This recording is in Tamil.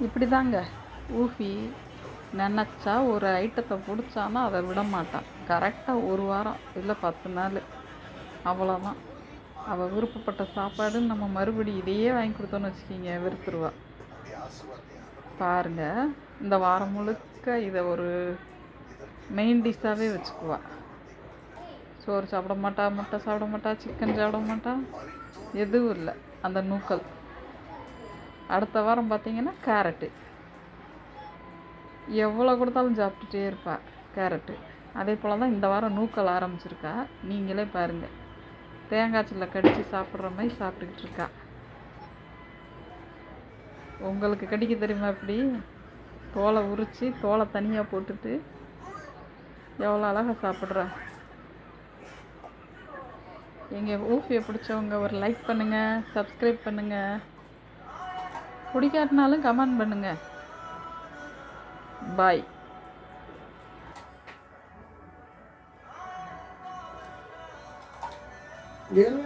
இப்படி தாங்க ஊஃபி நினச்சா ஒரு ஐட்டத்தை பிடிச்சானா அதை விட மாட்டான். கரெக்டாக ஒரு வாரம் இல்லை 10 நாள், அவ்வளோதான். அவள் விருப்பப்பட்ட சாப்பாடுன்னு நம்ம மறுபடி இதையே வாங்கி கொடுத்தோன்னு வச்சுக்கிங்க, வெறுத்துருவா. பாருங்கள், இந்த வாரம் முழுக்க இதை ஒரு மெயின் டிஷ்ஷாகவே வச்சுக்குவா. சோறு சாப்பிட மாட்டா, முட்டை சாப்பிட மாட்டா, சிக்கன் சாப்பிட மாட்டா, எதுவும் இல்லை. அந்த நூக்கல். அடுத்த வாரம் பார்த்திங்கன்னா கேரட்டு, எவ்வளோ கொடுத்தாலும் சாப்பிட்டுட்டே இருப்பாள் கேரட்டு. அதே போல் தான் இந்த வாரம் நூக்கல் ஆரம்பிச்சிருக்கா. நீங்களே பாருங்கள், தேங்காய் சில்லை கடித்து சாப்பிட்ற மாதிரி சாப்பிட்டுக்கிட்டு இருக்கா. உங்களுக்கு கடிக்க தெரியுமா? இப்படி தோலை உரித்து தோலை தனியாக போட்டுட்டு எவ்வளோ அழகாக சாப்பிட்றா. எங்கள் ஊஃபியை பிடிச்சவங்க ஒரு லைக் பண்ணுங்கள், சப்ஸ்கிரைப் பண்ணுங்கள், பிடிக்காட்டினாலும் கமெண்ட் பண்ணுங்கள். பாய். என்ன